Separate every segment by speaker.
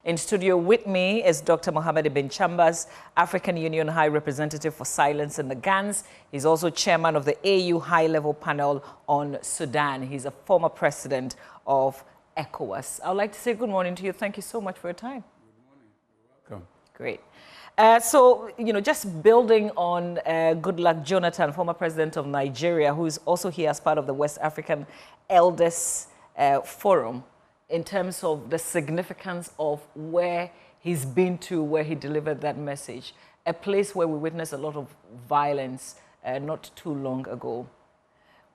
Speaker 1: In studio with me is Dr. Mohammed Ibn Chambas, African Union High Representative for Silence in the GANs. He's also chairman of the AU High-Level Panel on Sudan. He's a former president of ECOWAS. I would like to say good morning to you. Thank you so much for your time.
Speaker 2: Good morning. You're welcome.
Speaker 1: Great. So, just building on Goodluck Jonathan, former president of Nigeria, who is also here as part of the West African Elders Forum, in terms of the significance of where he's been to, where he delivered that message, a place where we witnessed a lot of violence not too long ago.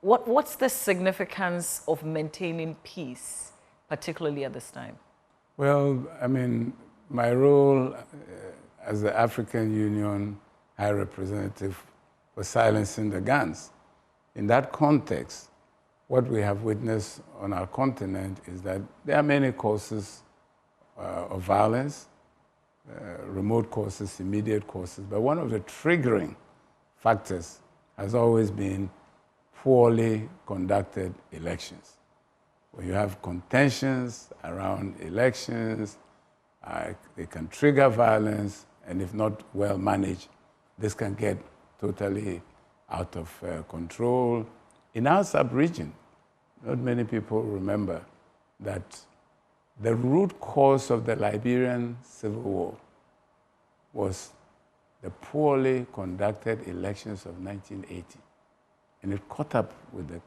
Speaker 1: What's the significance of maintaining peace, particularly at this time?
Speaker 2: Well, I mean, my role as the African Union High Representative for Silencing the GANs, in that context, what we have witnessed on our continent is that there are many causes of violence, remote causes, immediate causes, but one of the triggering factors has always been poorly conducted elections. When you have contentions around elections, they can trigger violence, and if not well managed, this can get totally out of control. In our sub-region, not many people remember that the root cause of the Liberian Civil War was the poorly conducted elections of 1980. And it caught up with the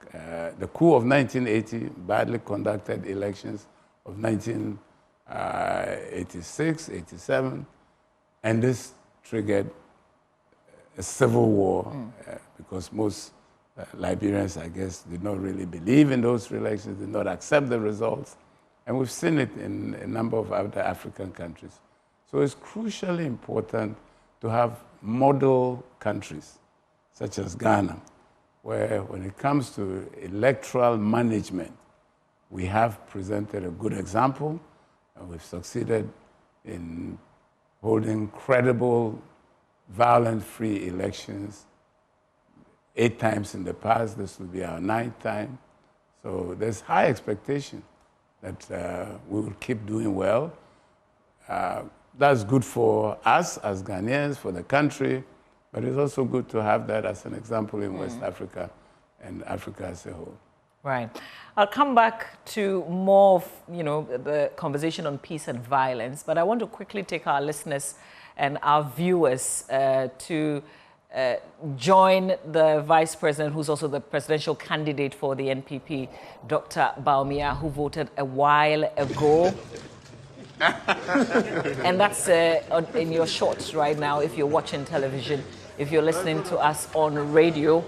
Speaker 2: coup of 1980, badly conducted elections of 1986, 87, and this triggered a civil war because most Liberians, I guess, did not really believe in those elections, did not accept the results. And we've seen it in a number of other African countries. So it's crucially important to have model countries, such as Ghana, where when it comes to electoral management, we have presented a good example, and we've succeeded in holding credible, violence-free elections 8 times in the past. This will be our 9th time. So there's high expectation that we will keep doing well. That's good for us as Ghanaians, for the country, but it's also good to have that as an example in West Africa and Africa as a whole.
Speaker 1: Right. I'll come back to more of, the conversation on peace and violence, but I want to quickly take our listeners and our viewers to join the vice president, who's also the presidential candidate for the NPP, Dr. Bawumia, who voted a while ago. And that's in your shorts right now, if you're watching television. If you're listening to us on radio,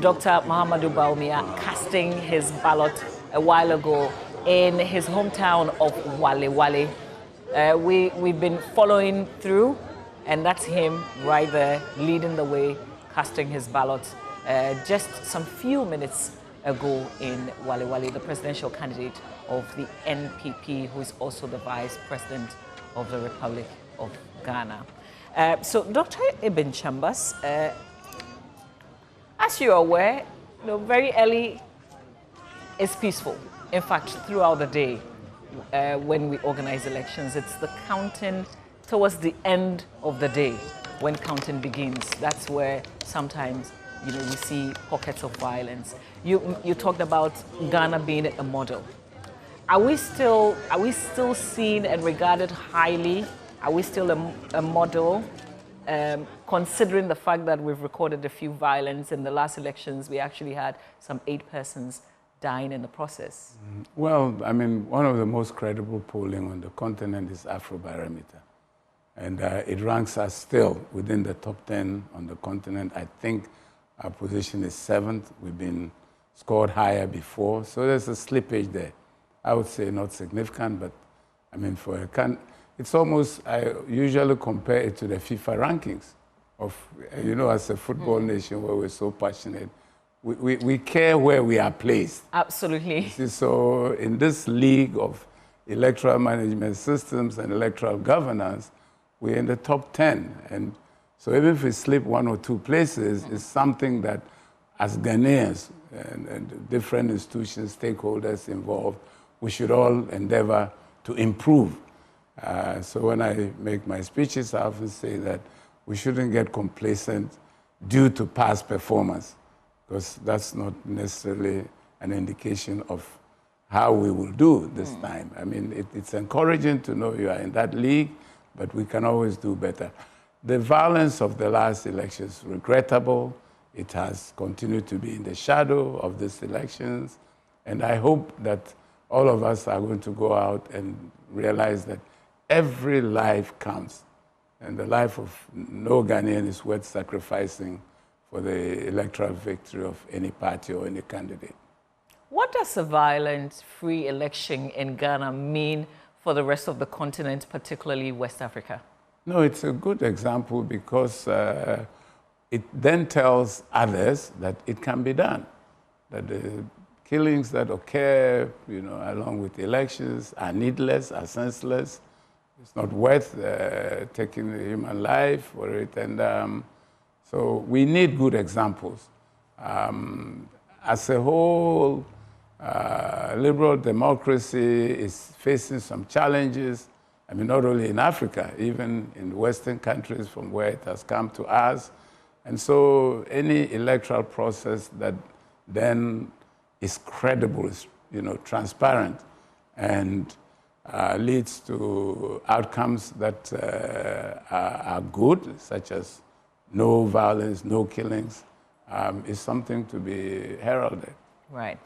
Speaker 1: Dr. Muhammadu Bawumia casting his ballot a while ago in his hometown of Wale Wale. We've been following through, and that's him right there, leading the way, casting his ballot just some few minutes ago in Wale Wale, the presidential candidate of the NPP, who is also the vice president of the Republic of Ghana. So, Dr. Ibn Chambas, as you're aware, very early is peaceful. In fact, throughout the day, when we organize elections, it's the counting towards the end of the day, when counting begins. That's where sometimes, we see pockets of violence. You talked about Ghana being a model. Are we still seen and regarded highly? Are we still a model, considering the fact that we've recorded a few violence in the last elections? We actually had some 8 persons dying in the process.
Speaker 2: Well, I mean, one of the most credible polling on the continent is Afrobarometer. And it ranks us still within the top 10 on the continent. I think our position is 7th. We've been scored higher before. So there's a slippage there. I would say not significant, but I mean, it's almost, I usually compare it to the FIFA rankings of, as a football nation where we're so passionate. We care where we are placed.
Speaker 1: Absolutely.
Speaker 2: So in this league of electoral management systems and electoral governance, we're in the top 10. And so even if we slip 1 or 2 places, it's something that as Ghanaians and different institutions, stakeholders involved, we should all endeavor to to improve. So when I make my speeches, I often say that we shouldn't get complacent due to past performance, because that's not necessarily an indication of how we will do this time. I mean, it's encouraging to know you are in that league, but we can always do better. The violence of the last election is regrettable. It has continued to be in the shadow of these elections. And I hope that all of us are going to go out and realize that every life counts. And the life of no Ghanaian is worth sacrificing for the electoral victory of any party or any candidate.
Speaker 1: What does a violence-free election in Ghana mean for the rest of the continent, particularly West Africa?
Speaker 2: No, it's a good example because it then tells others that it can be done, that the killings that occur, along with elections are needless, are senseless. It's not worth taking a human life for it. And so we need good examples. As a whole, liberal democracy is facing some challenges. I mean, not only in Africa, even in Western countries from where it has come to us. And so any electoral process that then is credible, is, transparent, and leads to outcomes that are good, such as no violence, no killings, is something to be heralded.
Speaker 1: Right.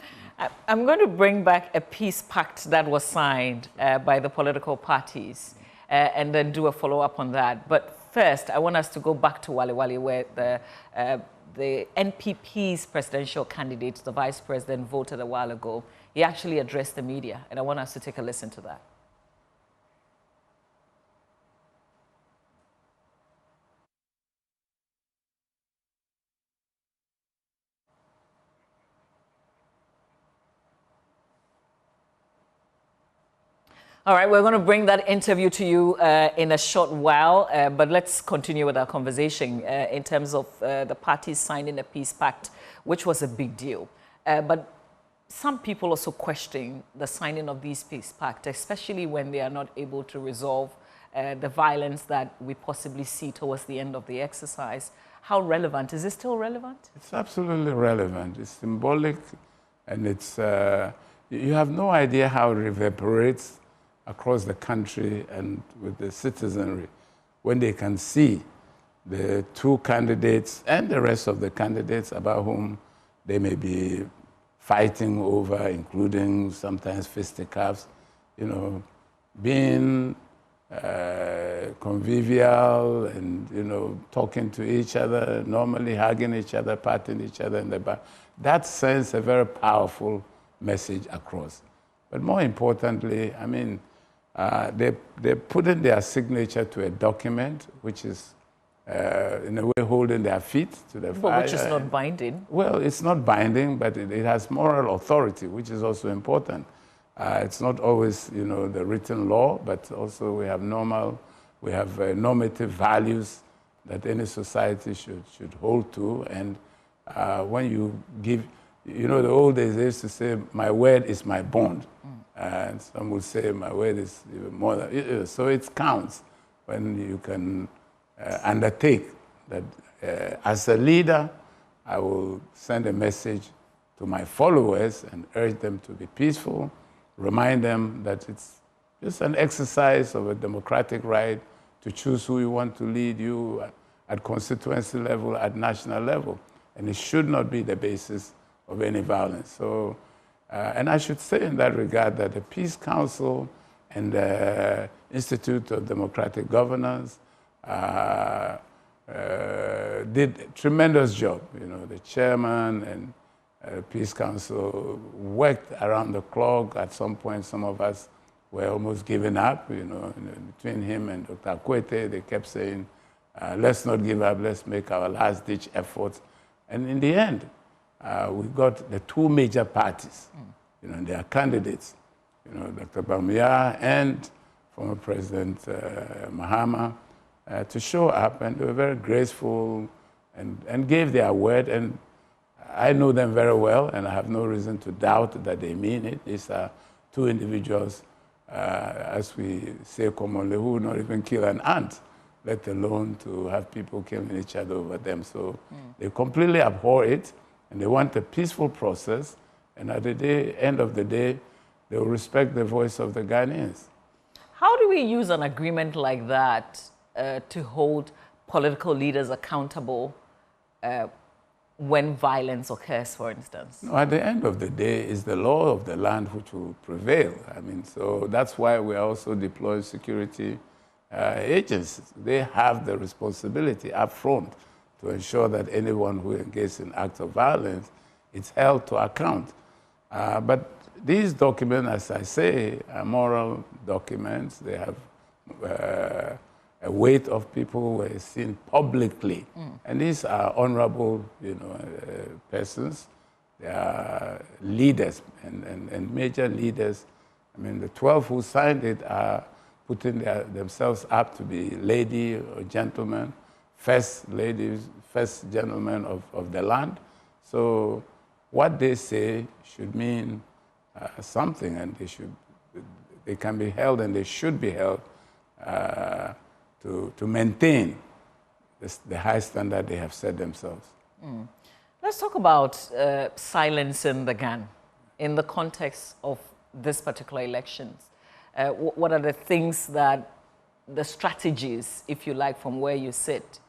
Speaker 1: I'm going to bring back a peace pact that was signed by the political parties and then do a follow-up on that. But first, I want us to go back to Wale Wale, where the NPP's presidential candidate, the vice president, voted a while ago. He actually addressed the media, and I want us to take a listen to that. All right, we're going to bring that interview to you in a short while, but let's continue with our conversation in terms of the parties signing a peace pact, which was a big deal. But some people also question the signing of these peace pacts, especially when they are not able to resolve the violence that we possibly see towards the end of the exercise. How relevant? Is it still relevant?
Speaker 2: It's absolutely relevant. It's symbolic, and it's you have no idea how it reverberates across the country and with the citizenry when they can see the two candidates and the rest of the candidates about whom they may be fighting over, including sometimes fisticuffs, being convivial and, talking to each other, normally hugging each other, patting each other in the back. That sends a very powerful message across. But more importantly, I mean, they put in their signature to a document, which is in a way holding their feet to the fire.
Speaker 1: But which is not binding.
Speaker 2: Well, it's not binding, but it has moral authority, which is also important. It's not always, the written law, but also we have normative values that any society should hold to. And when you give, the old days they used to say, my word is my bond. And some would say my word is even more than, so it counts when you can undertake that as a leader, I will send a message to my followers and urge them to be peaceful, remind them that it's just an exercise of a democratic right to choose who you want to lead you at constituency level, at national level. And it should not be the basis of any violence. So, and I should say in that regard that the Peace Council and the Institute of Democratic Governance did a tremendous job. The chairman and Peace Council worked around the clock. At some point, some of us were almost giving up. Between him and Dr. Akwete, they kept saying, let's not give up, let's make our last-ditch efforts. And in the end, we got the two major parties, and their candidates, Dr. Bawumia and former President Mahama, to show up, and they were very graceful and gave their word. And I know them very well, and I have no reason to doubt that they mean it. These are two individuals as we say commonly, who would not even kill an ant, let alone to have people killing each other over them. So they completely abhor it, and they want a peaceful process, and at the end of the day, they will respect the voice of the Ghanaians.
Speaker 1: How do we use an agreement like that to hold political leaders accountable when violence occurs, for instance?
Speaker 2: No, at the end of the day, it's the law of the land which will prevail. I mean, so that's why we are also deploying security agencies. They have the responsibility up front to ensure that anyone who engages in acts of violence is held to account. But these documents, as I say, are moral documents. They have a weight of people who were seen publicly. And these are honorable, persons. They are leaders and major leaders. I mean, the 12 who signed it are putting themselves up to be lady or gentlemen, first ladies, first gentlemen of the land. So what they say should mean something, and they can be held and they should be held to maintain the high standard they have set themselves.
Speaker 1: Let's talk about silencing the gun in the context of this particular elections. What are the things the strategies, if you like, from where you sit,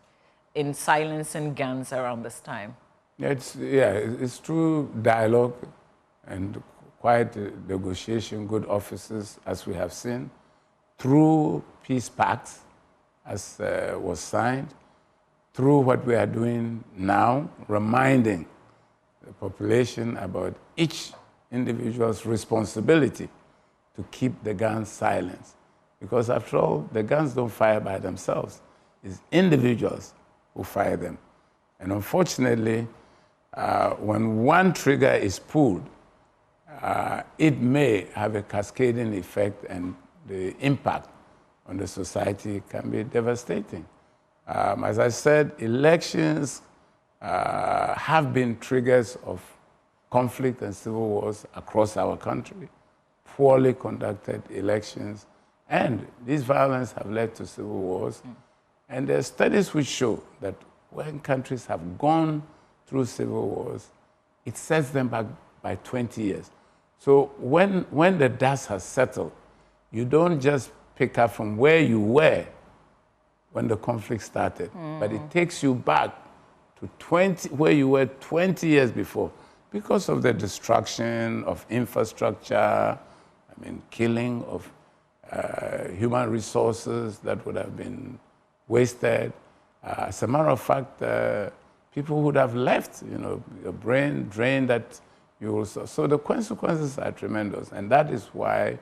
Speaker 1: in silencing guns around this time?
Speaker 2: It's through dialogue and quiet negotiation, good offices, as we have seen, through peace pacts, as was signed, through what we are doing now, reminding the population about each individual's responsibility to keep the guns silent. Because after all, the guns don't fire by themselves. It's individuals who fire them. And unfortunately, when one trigger is pulled, it may have a cascading effect, and the impact on the society can be devastating. As I said, elections have been triggers of conflict and civil wars across our country, poorly conducted elections, and these violence have led to civil wars. And there are studies which show that when countries have gone through civil wars, it sets them back by 20 years. So when the dust has settled, you don't just pick up from where you were when the conflict started, but it takes you back to where you were 20 years before, because of the destruction of infrastructure, killing of human resources that would have been wasted. As a matter of fact, people would have left, your brain drained that you will. So the consequences are tremendous, and that is why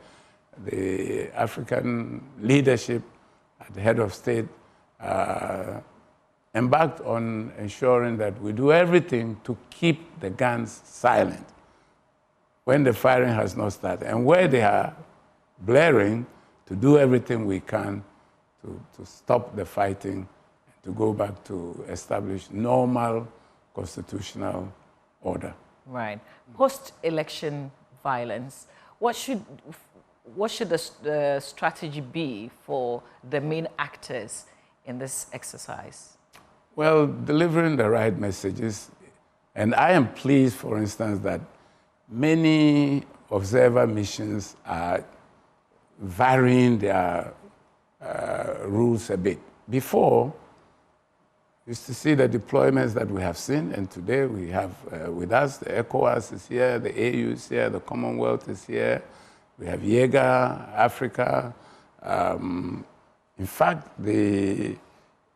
Speaker 2: the African leadership at the head of state embarked on ensuring that we do everything to keep the guns silent when the firing has not started, and where they are blaring, to do everything we can to stop the fighting, to go back to establish normal constitutional order.
Speaker 1: Right. Post-election violence, what should the strategy be for the main actors in this exercise?
Speaker 2: Well, delivering the right messages. And I am pleased, for instance, that many observer missions are varying their rules a bit. Before, we used to see the deployments that we have seen, and today we have with us, the ECOWAS is here, the AU is here, the Commonwealth is here, we have Jaeger, Africa. In fact, the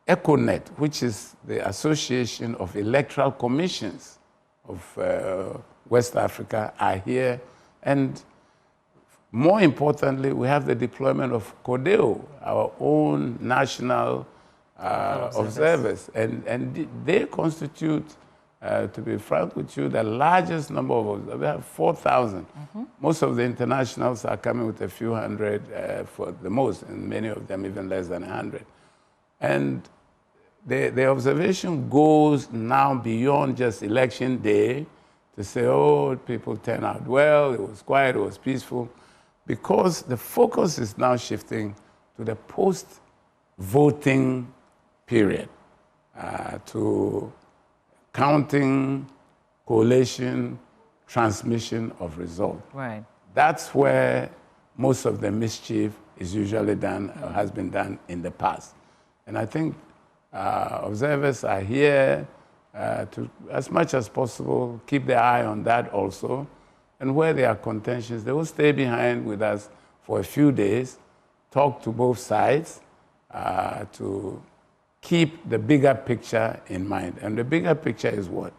Speaker 2: ECONET, which is the Association of Electoral Commissions of West Africa, are here. And more importantly, we have the deployment of CODEO, our own national observers. And they constitute, to be frank with you, the largest number of observers. We have 4,000. Most of the internationals are coming with a few hundred for the most, and many of them even less than 100. And the observation goes now beyond just election day to say, oh, people turn out well, it was quiet, it was peaceful. because the focus is now shifting to the post-voting period, to counting, collation, transmission of result.
Speaker 1: Right.
Speaker 2: That's where most of the mischief is usually done or has been done in the past. And I think observers are here to, as much as possible, keep their eye on that also. And where there are contentions, they will stay behind with us for a few days, talk to both sides to keep the bigger picture in mind. And the bigger picture is what?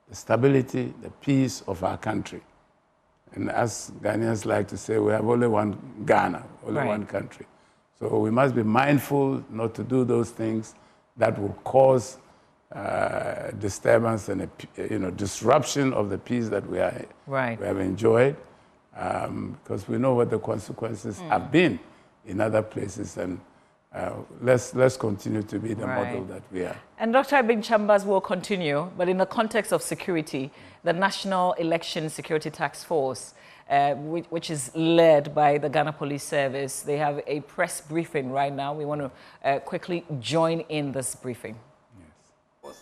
Speaker 2: The stability, the peace of our country. And as Ghanaians like to say, we have only one Ghana, only one country. So we must be mindful not to do those things that will cause disturbance and disruption of the peace that we have enjoyed, because we know what the consequences have been in other places, and let's continue to be the model that we are.
Speaker 1: And Dr. Ibn Chambas will continue, but in the context of security, the National Election Security Task Force, which is led by the Ghana Police Service, they have a press briefing right now. We want to quickly join in this briefing.
Speaker 3: Yes.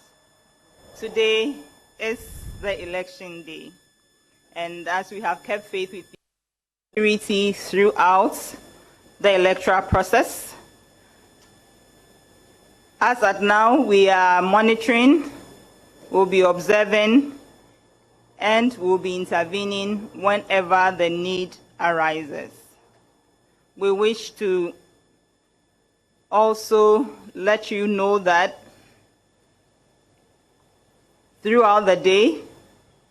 Speaker 3: Today is the election day, and as we have kept faith with security throughout the electoral process, as at now we are monitoring, we'll be observing, and we'll be intervening whenever the need arises. We wish to also let you know that throughout the day,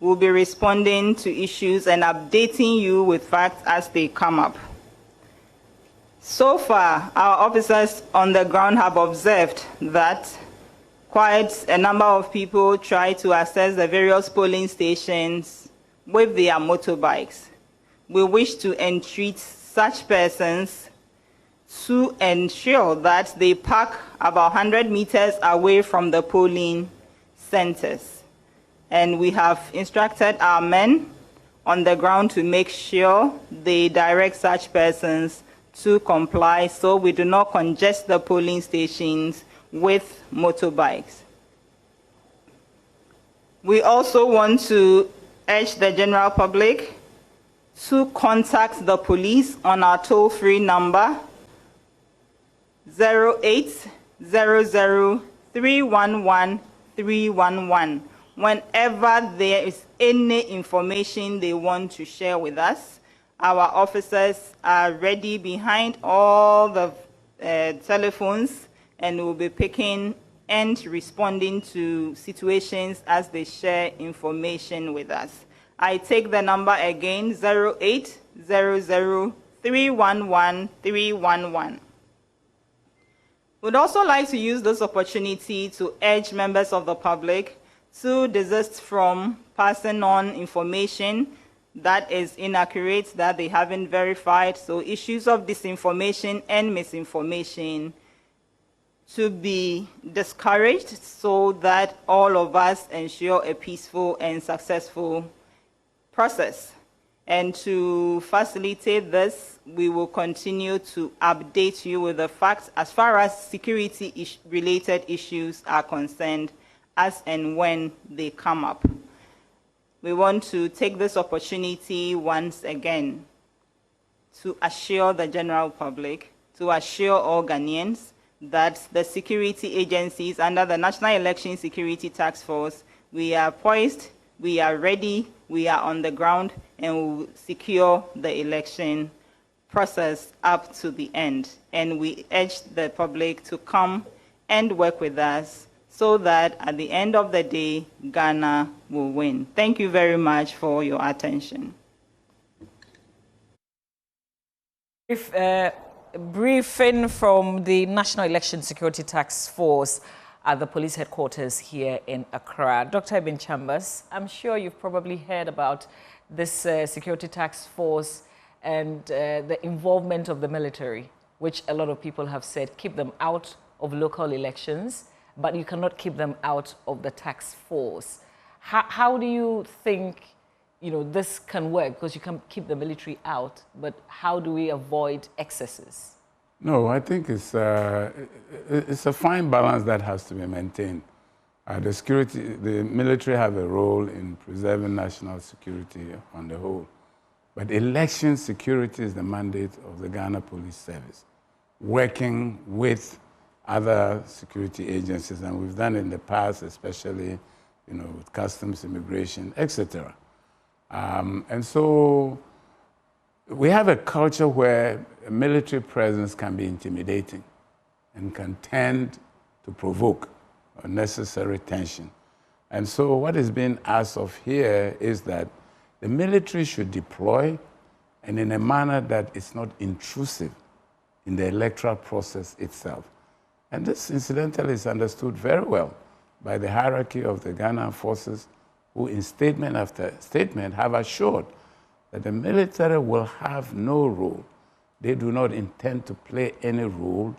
Speaker 3: we'll be responding to issues and updating you with facts as they come up. So far, our officers on the ground have observed that quite a number of people try to access the various polling stations with their motorbikes. We wish to entreat such persons to ensure that they park about 100 meters away from the polling centers. And we have instructed our men on the ground to make sure they direct such persons to comply so we do not congest the polling stations with motorbikes. We also want to urge the general public to contact the police on our toll-free number 0800-311-311 whenever there is any information they want to share with us. Our officers are ready behind all the telephones, and will be picking and responding to situations as they share information with us. I take the number again, 0800-311-311. We'd also like to use this opportunity to urge members of the public to desist from passing on information that is inaccurate, that they haven't verified. So issues of disinformation and misinformation to be discouraged so that all of us ensure a peaceful and successful process. And to facilitate this, we will continue to update you with the facts as far as security-related issues are concerned, as and when they come up. We want to take this opportunity once again to assure the general public, to assure all Ghanaians that the security agencies under the National Election Security Task Force, we are poised, we are ready, we are on the ground, and we will secure the election process up to the end. And we urge the public to come and work with us so that at the end of the day, Ghana will win. Thank you very much for your attention.
Speaker 1: Briefing from the National Election Security Task Force at the police headquarters here in Accra. Dr. Ibn Chambas, I'm sure you've probably heard about this security task force and the involvement of the military, which a lot of people have said keep them out of local elections, but you cannot keep them out of the task force. How do you think this can work because you can keep the military out, but how do we avoid excesses?
Speaker 2: No, I think it's a fine balance that has to be maintained. The military have a role in preserving national security on the whole. But election security is the mandate of the Ghana Police Service, working with other security agencies, and we've done it in the past, especially with customs, immigration, etc. And so we have a culture where a military presence can be intimidating and can tend to provoke unnecessary tension. And so what is being asked of here is that the military should deploy, and in a manner that is not intrusive in the electoral process itself. And this, incidentally, is understood very well by the hierarchy of the Ghana forces, who in statement after statement have assured that the military will have no role. They do not intend to play any role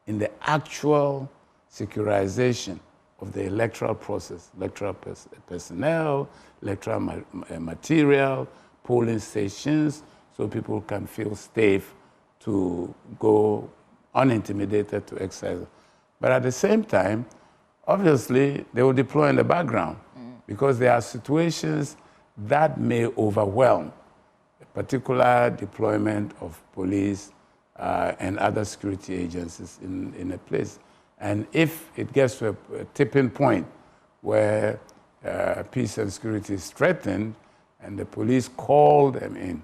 Speaker 2: in the actual securization of the electoral process, electoral personnel, electoral material, polling stations, so people can feel safe to go unintimidated to exercise. But at the same time, obviously, they will deploy in the background because there are situations that may overwhelm a particular deployment of police and other security agencies in a place. And if it gets to a tipping point where peace and security is threatened and the police call them in,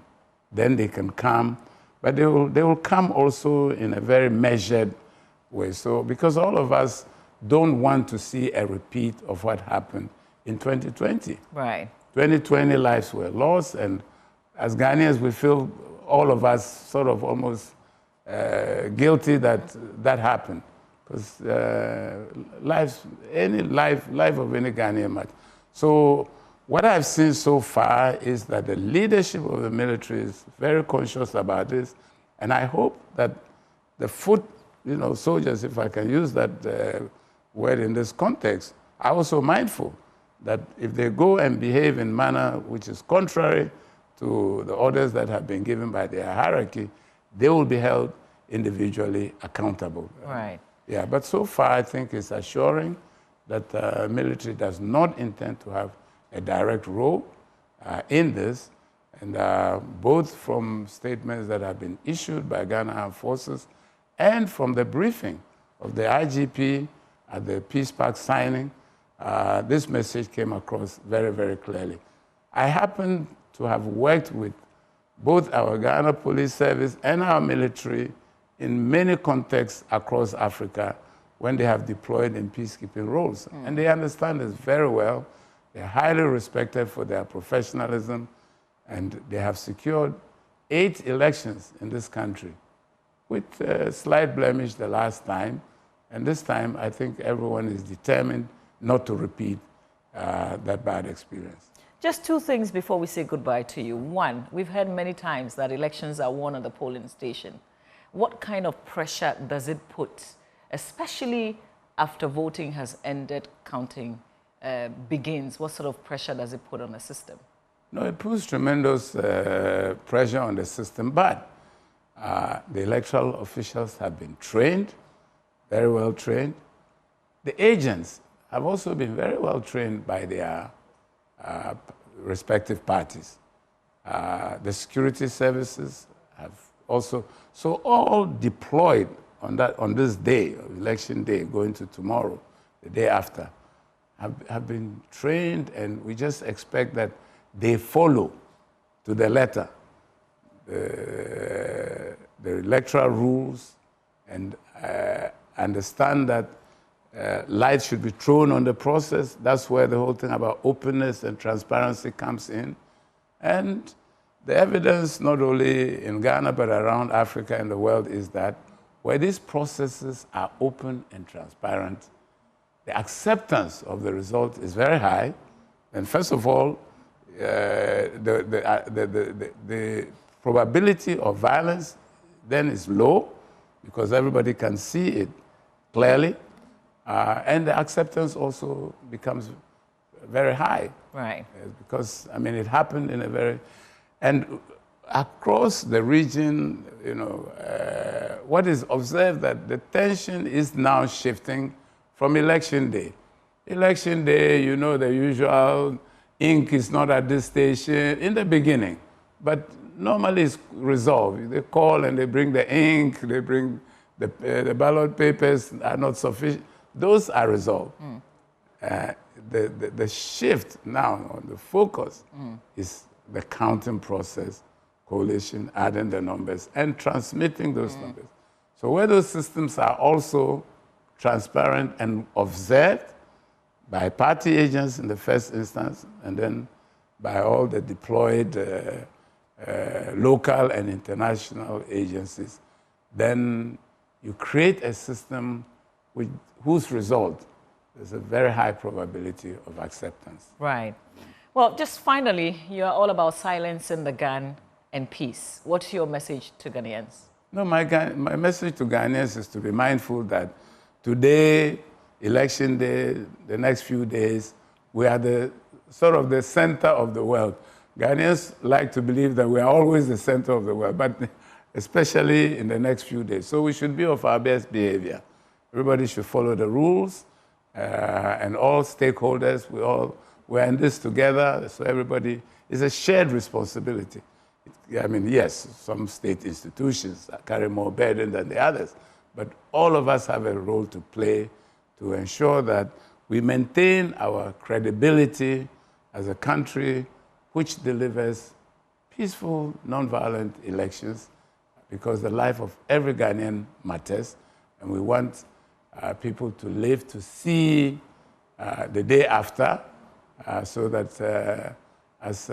Speaker 2: then they can come. But they will come also in a very measured way. So, because all of us don't want to see a repeat of what happened in 2020.
Speaker 1: Right.
Speaker 2: 2020 lives were lost, and as Ghanaians, we feel, all of us, sort of almost guilty that that happened. Because life of any Ghanaian matters. So what I've seen so far is that the leadership of the military is very conscious about this, and I hope that the foot, soldiers, if I can use that word in this context, are also mindful that if they go and behave in a manner which is contrary to the orders that have been given by their hierarchy, they will be held individually accountable.
Speaker 1: Right.
Speaker 2: Yeah, but so far I think it's assuring that the military does not intend to have a direct role in this, and both from statements that have been issued by Ghana Armed Forces and from the briefing of the IGP at the Peace Park signing, this message came across very, very clearly. I happen to have worked with both our Ghana Police Service and our military in many contexts across Africa when they have deployed in peacekeeping roles. And they understand this very well. They're highly respected for their professionalism, and they have secured 8 elections in this country with a slight blemish the last time. And this time, I think everyone is determined not to repeat that bad experience.
Speaker 1: Just 2 things before we say goodbye to you. One, we've heard many times that elections are won at the polling station. What kind of pressure does it put, especially after voting has ended, counting begins? What sort of pressure does it put on the system?
Speaker 2: No, it puts tremendous pressure on the system, but the electoral officials have been trained, very well trained. The agents have also been very well trained by their respective parties. The security services have also, so all deployed on this day, election day, going to tomorrow, the day after, have been trained, and we just expect that they follow to the letter the electoral rules and understand that light should be thrown on the process. That's where the whole thing about openness and transparency comes in. And the evidence, not only in Ghana, but around Africa and the world, is that where these processes are open and transparent, the acceptance of the result is very high. And first of all, the probability of violence then is low because everybody can see it clearly. And the acceptance also becomes very high.
Speaker 1: Right.
Speaker 2: Because, I mean, it happened in a very... And across the region, you know, what is observed that the tension is now shifting from election day. Election day, you know, the usual ink is not at this station in the beginning, but normally it's resolved. They call and they bring the ink, they bring the ballot papers are not sufficient. Those are resolved. The shift now, the focus is the counting process, coalition, adding the numbers, and transmitting those numbers. So where those systems are also transparent and observed by party agents in the first instance, and then by all the deployed local and international agencies, then you create a system whose result there's a very high probability of acceptance.
Speaker 1: Right. Well, just finally, you're all about silencing the gun and peace. What's your message to Ghanaians?
Speaker 2: No, my message to Ghanaians is to be mindful that today, election day, the next few days, we are the sort of the center of the world. Ghanaians like to believe that we are always the center of the world, but especially in the next few days. So we should be of our best behavior. Everybody should follow the rules, and all stakeholders, we're in this together, so everybody, it's a shared responsibility. I mean, yes, some state institutions carry more burden than the others, but all of us have a role to play to ensure that we maintain our credibility as a country which delivers peaceful, non-violent elections, because the life of every Ghanaian matters, and we want people to live to see the day after, so that, as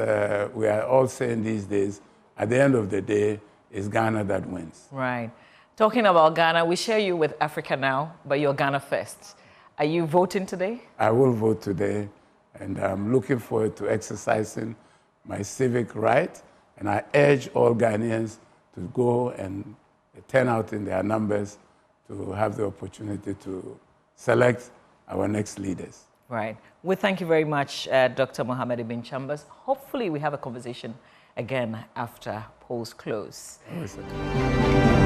Speaker 2: we are all saying these days, at the end of the day, it's Ghana that wins.
Speaker 1: Right. Talking about Ghana, we share you with Africa now, but you're Ghana first. Are you voting today?
Speaker 2: I will vote today, and I'm looking forward to exercising my civic right, and I urge all Ghanaians to go and turn out in their numbers to have the opportunity to select our next leaders.
Speaker 1: Right. We thank you very much, Dr. Mohammed Ibn Chambas. Hopefully we have a conversation again after polls close.
Speaker 2: Always.